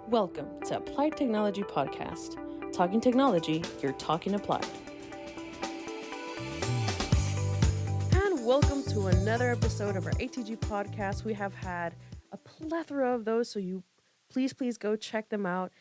Welcome to Applied Technology Podcast. Talking technology, you're talking applied. And welcome to another episode of our ATG Podcast. We have had a plethora of those, so you please go check them out.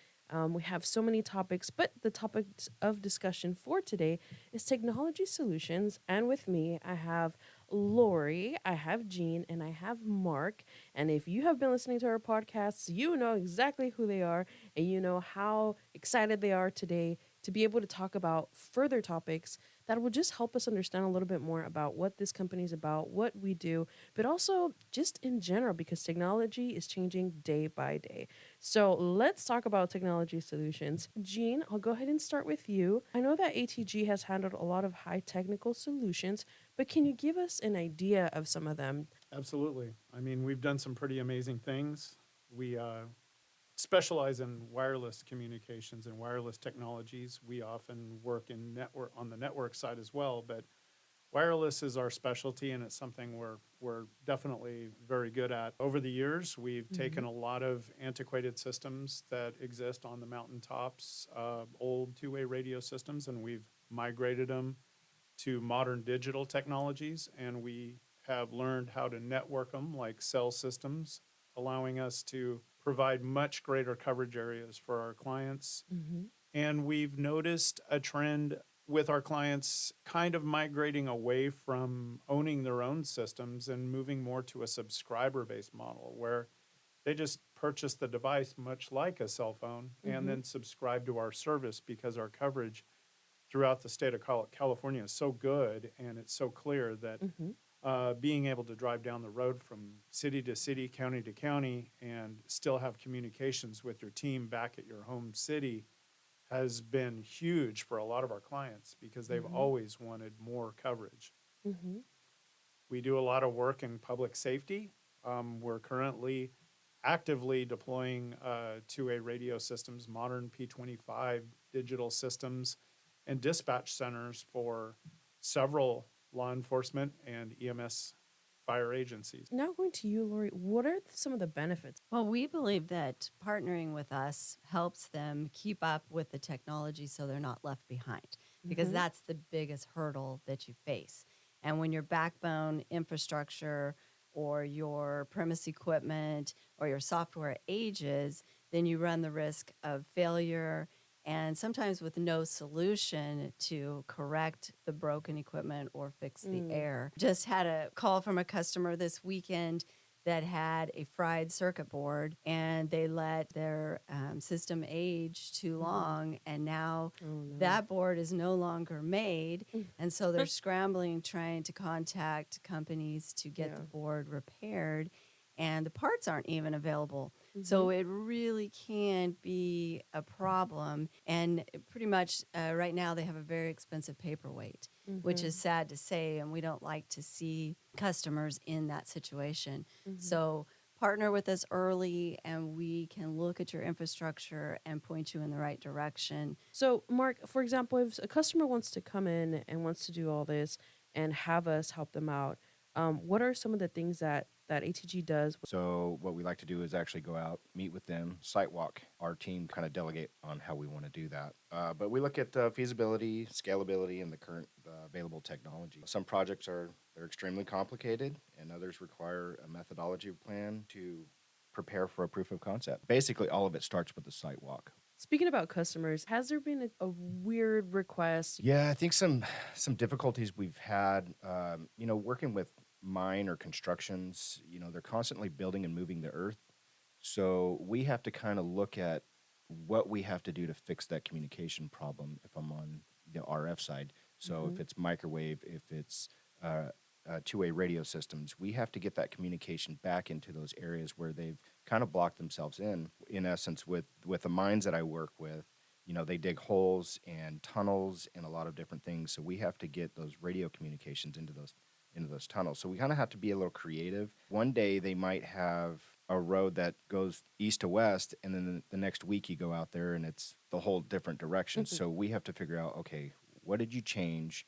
We have so many topics, but the topic of discussion for today is technology solutions. And with me, I have Lori, I have Jean, and I have Mark. And if you have been listening to our podcasts, you know exactly who they are, and you know how excited they are today to be able to talk about further topics that will just help us understand a little bit more about what this company is about, what we do, but also just in general, because technology is changing day by day. So let's talk about technology solutions. Jean, I'll go ahead and start with you. I know that ATG has handled a lot of high technical solutions, but can you give us an idea of some of them? Absolutely. I mean, we've done some pretty amazing things. We specialize in wireless communications and wireless technologies. We often work in network on the network side as well, but wireless is our specialty, and it's something we're definitely very good at. Over the years, we've taken a lot of antiquated systems that exist on the mountaintops, old two-way radio systems, and we've migrated them to modern digital technologies, and we have learned how to network them like cell systems, allowing us to provide much greater coverage areas for our clients. And we've noticed a trend with our clients kind of migrating away from owning their own systems and moving more to a subscriber-based model where they just purchase the device much like a cell phone and then subscribe to our service because our coverage throughout the state of California is so good and it's so clear that being able to drive down the road from city to city, county to county, and still have communications with your team back at your home city has been huge for a lot of our clients because they've always wanted more coverage. We do a lot of work in public safety. We're currently actively deploying two-way radio systems, modern P25 digital systems, and dispatch centers for several law enforcement and EMS fire agencies. Now going to you, Lori, what are some of the benefits? Well, we believe that partnering with us helps them keep up with the technology so they're not left behind, because that's the biggest hurdle that you face. And when your backbone infrastructure or your premise equipment or your software ages, then you run the risk of failure and sometimes with no solution to correct the broken equipment or fix the error. Just had a call from a customer this weekend that had a fried circuit board, and they let their system age too long, and now that board is no longer made, and so they're scrambling, trying to contact companies to get the board repaired, and the parts aren't even available. So it really can be a problem. And pretty much right now they have a very expensive paperweight, which is sad to say, and we don't like to see customers in that situation. So partner with us early, and we can look at your infrastructure and point you in the right direction. So, Mark, for example, if a customer wants to come in and wants to do all this and have us help them out, what are some of the things that ATG does? So what we like to do is actually go out, meet with them, site walk. Our team kind of delegate on how we want to do that. But we look at feasibility, scalability, and the current available technology. Some projects they're extremely complicated, and others require a methodology plan to prepare for a proof of concept. Basically, all of it starts with the site walk. Speaking about customers, has there been a weird request? Yeah, I think some difficulties we've had, working with mine or constructions, they're constantly building and moving the earth. So we have to kind of look at what we have to do to fix that communication problem if I'm on the RF side. So if it's microwave, if it's two-way radio systems, we have to get that communication back into those areas where they've kind of blocked themselves in. In essence, with the mines that I work with, they dig holes and tunnels and a lot of different things. So we have to get those radio communications into those tunnels. So we kind of have to be a little creative. One day they might have a road that goes east to west, and then the next week you go out there and it's the whole different direction. So we have to figure out, okay, what did you change?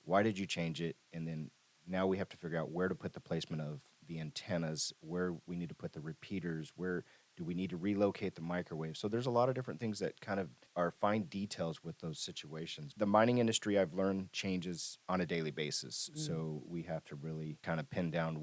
Why did you change it? And then now we have to figure out where to put the placement of the antennas, where we need to put the repeaters, where Do we need to relocate the microwave? So there's a lot of different things that kind of are fine details with those situations. The mining industry, I've learned, changes on a daily basis. So we have to really kind of pin down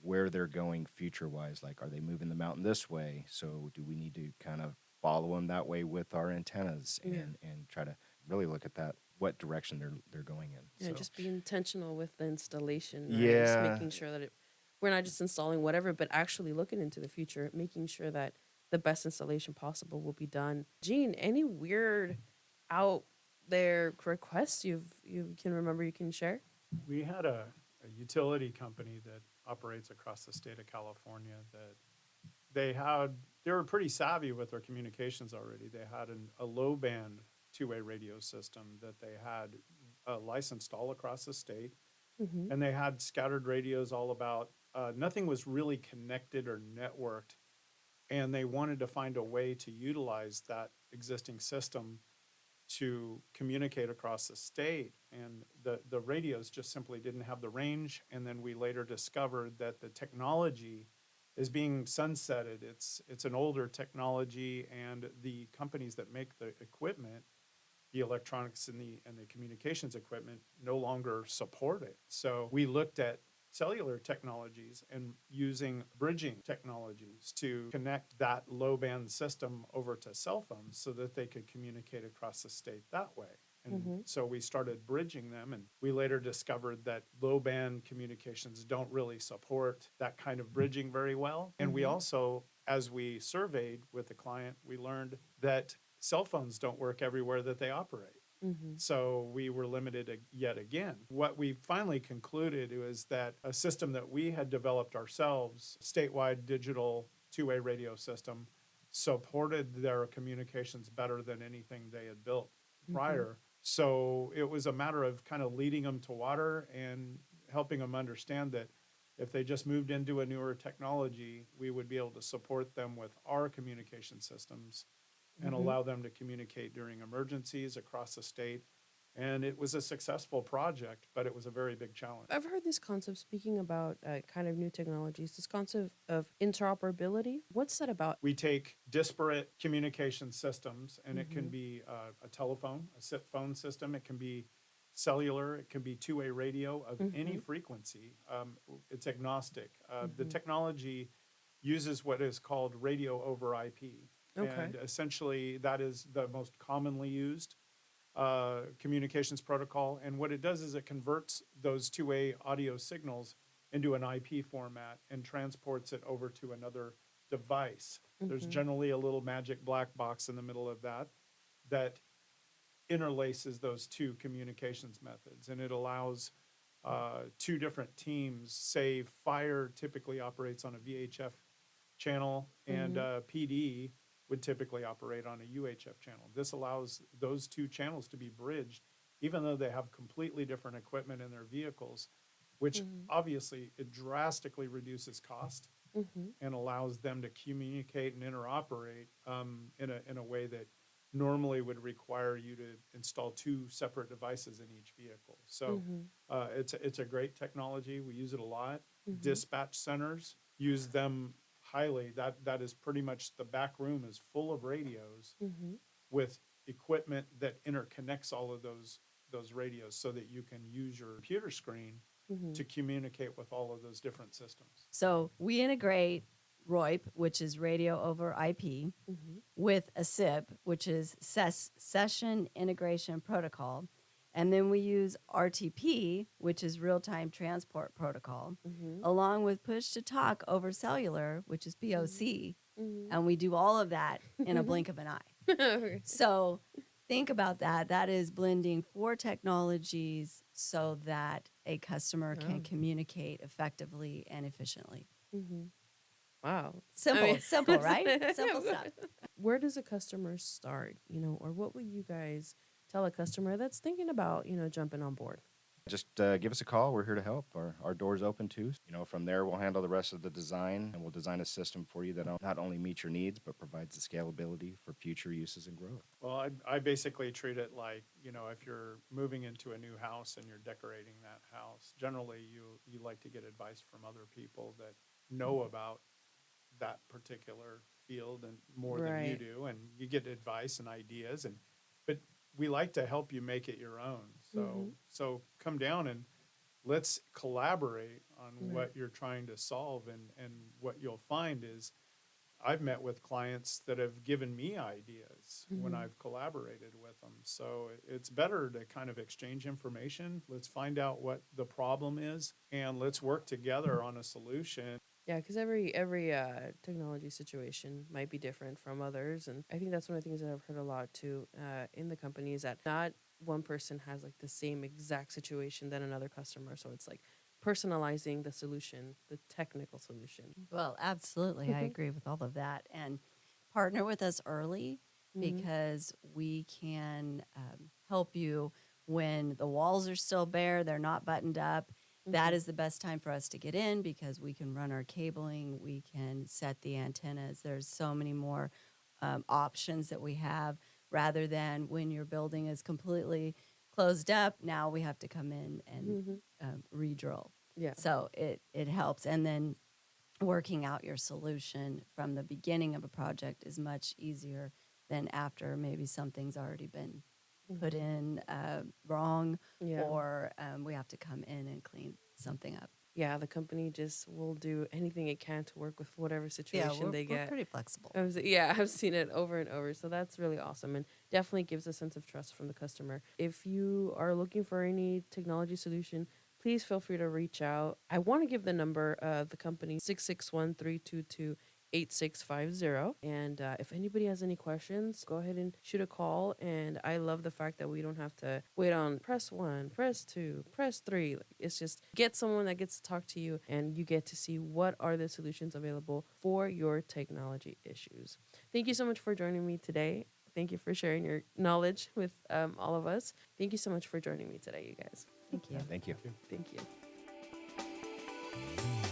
where they're going future-wise. Like, are they moving the mountain this way? So do we need to kind of follow them that way with our antennas and try to really look at that, what direction they're going in. Yeah, So, just be intentional with the installation, right? Just yeah, making sure that we're not just installing whatever, but actually looking into the future, making sure that the best installation possible will be done. Gene, any weird out there requests you can remember you can share? We had a utility company that operates across the state of California that they were pretty savvy with their communications already. They had a low band two-way radio system that they had licensed all across the state. Mm-hmm. And they had scattered radios all about. Nothing was really connected or networked. And they wanted to find a way to utilize that existing system to communicate across the state. And the radios just simply didn't have the range. And then we later discovered that the technology is being sunsetted. It's an older technology, and the companies that make the equipment, the electronics and the communications equipment, no longer support it. So we looked at cellular technologies and using bridging technologies to connect that low band system over to cell phones so that they could communicate across the state that way. And so we started bridging them, and we later discovered that low band communications don't really support that kind of bridging very well. And we also, as we surveyed with the client, we learned that cell phones don't work everywhere that they operate. So we were limited yet again. What we finally concluded was that a system that we had developed ourselves, statewide digital two-way radio system, supported their communications better than anything they had built prior. So it was a matter of kind of leading them to water and helping them understand that if they just moved into a newer technology, we would be able to support them with our communication systems and allow them to communicate during emergencies across the state. And it was a successful project, but it was a very big challenge. I've heard this concept, speaking about kind of new technologies, this concept of interoperability. What's that about? We take disparate communication systems, and it can be a telephone, a SIP phone system. It can be cellular. It can be two-way radio of any frequency. It's agnostic. The technology uses what is called radio over IP. Okay. And essentially, that is the most commonly used communications protocol. And what it does is it converts those two-way audio signals into an IP format and transports it over to another device. There's generally a little magic black box in the middle of that interlaces those two communications methods. And it allows two different teams. Say fire typically operates on a VHF channel, and PD would typically operate on a UHF channel. This allows those two channels to be bridged, even though they have completely different equipment in their vehicles, which obviously it drastically reduces cost and allows them to communicate and interoperate in a way that normally would require you to install two separate devices in each vehicle. So it's a great technology. We use it a lot. Dispatch centers use them highly. That is pretty much, the back room is full of radios with equipment that interconnects all of those radios so that you can use your computer screen to communicate with all of those different systems. So we integrate RoIP, which is radio over IP, with a SIP, which is Session Integration Protocol. And then we use RTP, which is Real-Time Transport Protocol, along with push-to-talk over cellular, which is POC. And we do all of that in a blink of an eye. So think about that. That is blending 4 technologies so that a customer can communicate effectively and efficiently. Wow. Simple, simple, right? Simple stuff. Where does a customer start, or what would you guys tell a customer that's thinking about, jumping on board? just give us a call. We're here to help. Our door's open too. From there, we'll handle the rest of the design, and we'll design a system for you that not only meets your needs, but provides the scalability for future uses and growth. Well, I basically treat it like, if you're moving into a new house and you're decorating that house, generally you like to get advice from other people that know about that particular field and more than you Right. do, and you get advice and ideas, but we like to help you make it your own. Mhm. So come down and let's collaborate on Right. what you're trying to solve. And what you'll find is I've met with clients that have given me ideas when Mhm. I've collaborated with them. So it's better to kind of exchange information. Let's find out what the problem is and let's work together on a solution. Yeah, because every technology situation might be different from others, and I think that's one of the things that I've heard a lot too in the company is that not one person has like the same exact situation than another customer. So it's like personalizing the solution, the technical solution. Well, absolutely. I agree with all of that. And partner with us early Mm-hmm. because we can help you when the walls are still bare, they're not buttoned up. That is the best time for us to get in because we can run our cabling, we can set the antennas. There's so many more options that we have rather than when your building is completely closed up. Now we have to come in and Mm-hmm. re-drill. Yeah. So it helps. And then working out your solution from the beginning of a project is much easier than after maybe something's already been put in wrong Yeah. or we have to come in and clean something up. Yeah, the company just will do anything it can to work with whatever Yeah, situation they we're get. pretty flexible. I've seen it over and over. So that's really awesome and definitely gives a sense of trust from the customer. If you are looking for any technology solution, please feel free to reach out. I want to give the number of the company 661-322-8650. And if anybody has any questions, go ahead and shoot a call. And I love the fact that we don't have to wait on press 1, press 2, press 3. Like, it's just get someone that gets to talk to you and you get to see what are the solutions available for your technology issues. Thank you so much for joining me today. Thank you for sharing your knowledge with all of us. Thank you so much for joining me today, you guys. Thank you. Thank you. Thank you.